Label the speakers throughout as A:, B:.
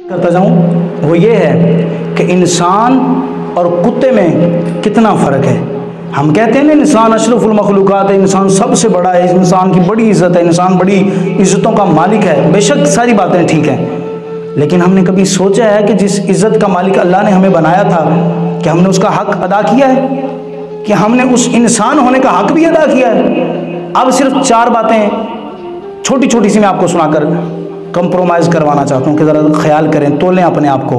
A: करता जाऊं वो ये है कि इंसान और कुत्ते में कितना फ़र्क है। हम कहते हैं ना इंसान अशरफुल मखलूक़ात है, इंसान सबसे बड़ा है, इंसान की बड़ी इज़्ज़त है, इंसान बड़ी इज़्ज़तों का मालिक है। बेशक सारी बातें ठीक हैं, लेकिन हमने कभी सोचा है कि जिस इज़्ज़त का मालिक अल्लाह ने हमें बनाया था, कि हमने उसका हक़ अदा किया है, कि हमने उस इंसान होने का हक़ भी अदा किया है। अब सिर्फ 4 बातें छोटी छोटी सी मैं आपको सुनाकर कंप्रोमाइज़ करवाना चाहता हूँ कि ज़रा ख्याल करें, तोलें अपने आप को,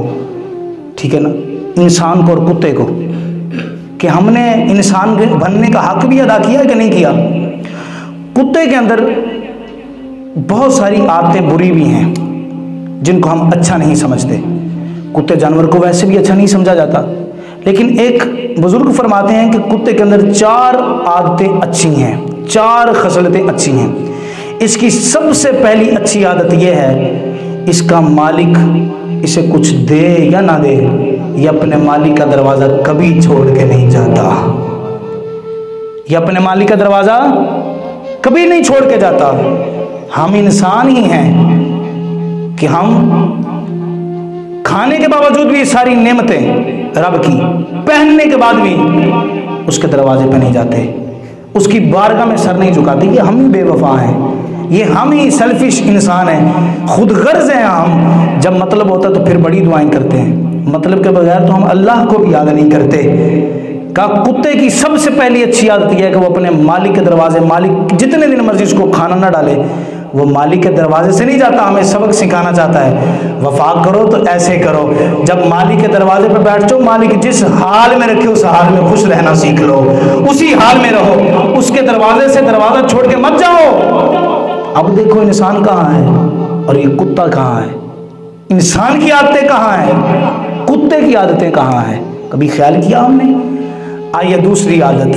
A: ठीक है ना, इंसान को और कुत्ते को, कि हमने इंसान के बनने का हक़ भी अदा किया है कि नहीं किया। कुत्ते के अंदर बहुत सारी आदतें बुरी भी हैं जिनको हम अच्छा नहीं समझते। कुत्ते जानवर को वैसे भी अच्छा नहीं समझा जाता, लेकिन एक बुज़ुर्ग फरमाते हैं कि कुत्ते के अंदर 4 आदतें अच्छी हैं, 4 खसलतें अच्छी हैं। इसकी सबसे पहली अच्छी आदत यह है, इसका मालिक इसे कुछ दे या ना दे, ये अपने मालिक का दरवाज़ा कभी छोड़ के नहीं जाता। ये अपने मालिक का दरवाज़ा कभी नहीं छोड़ के जाता। हम इंसान ही हैं कि हम खाने के बावजूद भी सारी नेमतें रब की, पहनने के बाद भी उसके दरवाजे पे नहीं जाते, उसकी बारगाह में सर नहीं झुकाते। ये हम ही बेवफा हैं, ये हम ही सेल्फिश इंसान हैं, खुद गर्ज हैं हम। जब मतलब होता तो फिर बड़ी दुआएं करते हैं, मतलब के बगैर तो हम अल्लाह को भी याद नहीं करते। का कुत्ते की सबसे पहली अच्छी आदत यह है कि वो अपने मालिक के दरवाजे, मालिक जितने दिन मर्जी उसको खाना ना डाले, वो मालिक के दरवाजे से नहीं जाता। हमें सबक सिखाना चाहता है, वफा करो तो ऐसे करो, जब मालिक के दरवाजे पर बैठ जाओ, मालिक जिस हाल में रखे उस हाल में खुश रहना सीख लो, उसी हाल में रहो, उसके दरवाजे से दरवाज़ा छोड़ के मत जाओ। अब देखो इंसान कहाँ है और ये कुत्ता कहाँ है, इंसान की आदतें कहाँ हैं, कुत्ते की आदतें कहाँ हैं, कभी ख्याल किया हमने? आइए दूसरी आदत,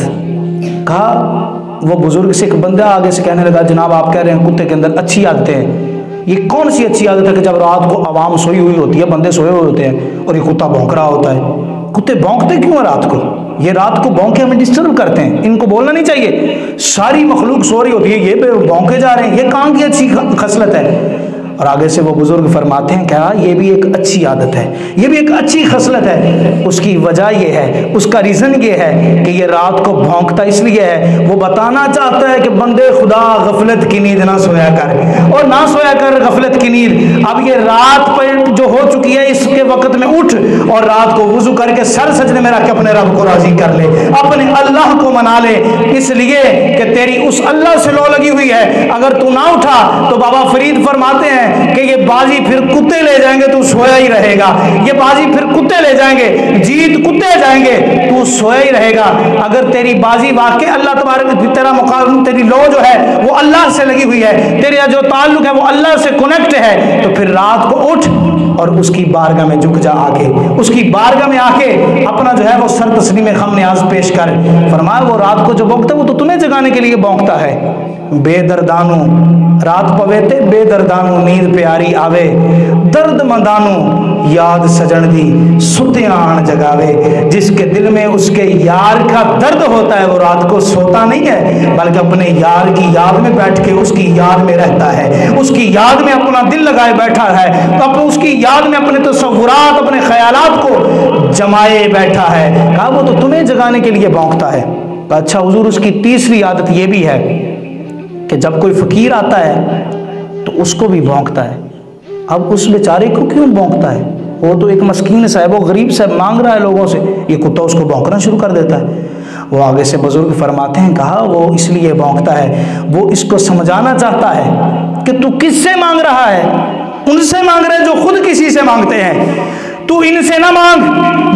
A: कहा वो बुजुर्ग से एक बंदा आगे से कहने लगा, जनाब आप कह रहे हैं कुत्ते के अंदर अच्छी आदतें हैं, ये कौन सी अच्छी आदत है कि जब रात को आवाम सोई हुई होती है, बंदे सोए हुए होते हैं और ये कुत्ता भौंक रहा होता है। कुत्ते भौंकते क्यों है रात को? ये रात को भौंके हमें डिस्टर्ब करते हैं, इनको बोलना नहीं चाहिए। सारी मखलूक सो रही होती है, ये भौंके जा रहे हैं, ये कहाँ की अच्छी खसलत है? और आगे से वो बुजुर्ग फरमाते हैं, क्या ये भी एक अच्छी आदत है, ये भी एक अच्छी खसलत है। उसकी वजह ये है, उसका रीज़न ये है कि ये रात को भौंकता इसलिए है, वो बताना चाहता है कि बंदे खुदा गफलत की नींद ना सोया कर, और ना सोया कर गफलत की नींद। अब ये रात पर जो हो चुकी है, इसके वक्त में उठ और रात को वुजू करके सर सजदे में रख के अपने रब को राजी कर ले, अपने अल्लाह को मना ले, इसलिए कि तेरी उस अल्लाह से लो लगी हुई है। अगर तू ना उठा तो बाबा फरीद फरमाते हैं कि ये बाजी फिर कुत्ते ले जाएंगे, तू सोया ही रहेगा। ये बाजी फिर कुत्ते ले जाएंगे, जीत कुत्ते जाएंगे, तू सोया ही रहेगा। अगर तेरी बाजी वाकई अल्लाह तबारक, तेरा मुकाम, तेरी लो जो है वो अल्लाह से लगी हुई है, तेरा जो ताल्लुक है वो अल्लाह से कनेक्ट है, तो फिर रात को उठ और उसकी बारगाह में झुक जा, आके उसकी बारगाह में आके अपना जो है वो सर तस्लीम खम न्याज पेश कर। फरमाया वो रात को जो भौंकता है वो तो तुम्हें जगाने के लिए भौंकता है। बेदर्दानू रात पवेते, बेदर्दानू नींद प्यारी आवे, दर्द मंदानू याद सजन दी सुत्यान जगावे। जिसके दिल में उसके यार का दर्द होता है वो रात को सोता नहीं है, बल्कि अपने यार की याद में बैठ के उसकी याद में रहता है, उसकी याद में अपना दिल लगाए बैठा है, तो अपने उसकी याद में अपने तसव्वुरात, अपने ख्यालात को जमाए बैठा है। कहा वो तो तुम्हें जगाने के लिए भौंकता है। अच्छा हुजूर, उसकी तीसरी आदत ये भी है कि जब कोई फ़कीर आता है तो उसको भी भौंकता है। अब उस बेचारे को क्यों भौंकता है? वो तो एक मस्कीन सा है, वो गरीब सा मांग रहा है लोगों से, ये कुत्ता उसको भौंकना शुरू कर देता है। वो आगे से बुजुर्ग फरमाते हैं, कहा वो इसलिए भौंकता है, वो इसको समझाना चाहता है कि तू किससे मांग रहा है? उनसे मांग रहे जो खुद किसी से मांगते हैं। तू इनसे ना मांग,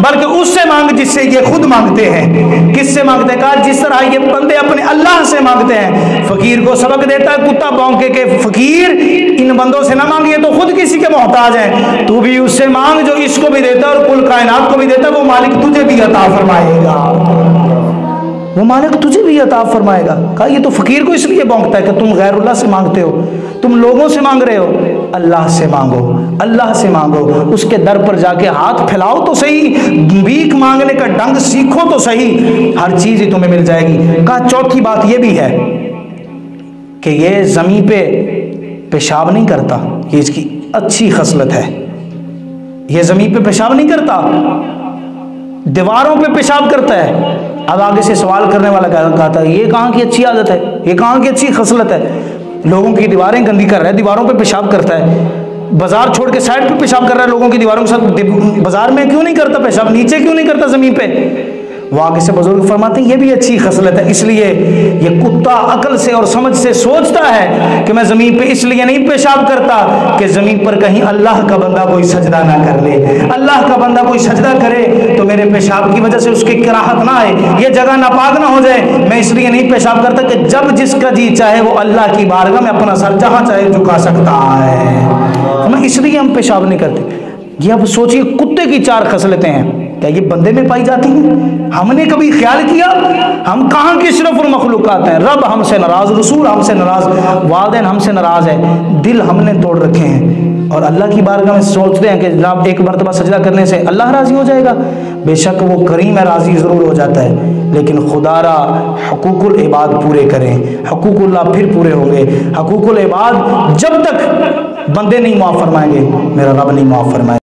A: बल्कि उससे मांग जिससे ये खुद मांगते हैं। किससे मांगते हैं? कहा जिस तरह ये बंदे अपने अल्लाह से मांगते हैं। फकीर को सबक देता है कुत्ता भौंके के, फकीर इन बंदों से ना मांगिए तो खुद किसी के मोहताज हैं। तू भी उससे मांग जो इसको भी देता है और कुल कायनात को भी देता है, वो मालिक तुझे भी अता फरमाएगा, वो मालिक तुझे भी अता फरमाएगा। कहा ये तो फकीर को इसलिए भौंकता है कि तुम गैरुल्लाह से मांगते हो, तुम लोगों से मांग रहे हो, अल्लाह से मांगो, अल्लाह से मांगो। उसके दर पर जाके हाथ फैलाओ तो सही, भीख मांगने का ढंग सीखो तो सही, हर चीज़ ही तुम्हें मिल जाएगी। कहा चौथी बात ये भी है कि ये ज़मीन पे पेशाब नहीं करता, ये इसकी अच्छी खसलत है। ये ज़मीन पे पेशाब नहीं करता, दीवारों पे पेशाब करता है। अब आगे से सवाल करने वाला कहता है ये कहाँ की अच्छी आदत है, ये कहाँ की अच्छी खसलत है, लोगों की दीवारें गंदी कर रहा है, दीवारों पे पेशाब करता है, बाजार छोड़ के साइड पे पेशाब कर रहा है लोगों की दीवारों के साथ, बाजार में क्यों नहीं करता पेशाब, नीचे क्यों नहीं करता ज़मीन पे। वो आगे से बुजुर्ग फरमाते हैं ये भी अच्छी खसलत है, इसलिए ये कुत्ता अकल से और समझ से सोचता है कि मैं ज़मीन पे इसलिए नहीं पेशाब करता कि ज़मीन पर कहीं अल्लाह का बंदा कोई सजदा ना कर ले, अल्लाह का बंदा कोई सजदा करे तो मेरे पेशाब की वजह से उसकी कराहत ना आए, ये जगह नापाक ना हो जाए। मैं इसलिए नहीं पेशाब करता कि जब जिसका जी चाहे वो अल्लाह की बारगाह में अपना सर जहाँ चाहे झुका सकता है, मैं इसलिए हम पेशाब नहीं करते। ये अब सोचिए कुत्ते की 4 खसलतें हैं, क्या ये बंदे में पाई जाती हैं? हमने कभी ख्याल किया? हम कहाँ के अशरफुल मखलूकात हैं। रब हमसे नाराज, रसूल हमसे नाराज, वालिदैन हमसे नाराज है, दिल हमने तोड़ रखे हैं और अल्लाह की बारगाह में सोचते हैं कि जनाब एक मरतबा सजदा करने से अल्लाह राजी हो जाएगा। बेशक वो करीम है, राजी ज़रूर हो जाता है, लेकिन खुदारा हकूकुल इबाद पूरे करें, हकूकुल्लाह फिर पूरे होंगे। हकूकुल इबाद जब तक बंदे नहीं माफ़ फरमाएंगे मेरा रब नहीं माफ़ फरमाएगा।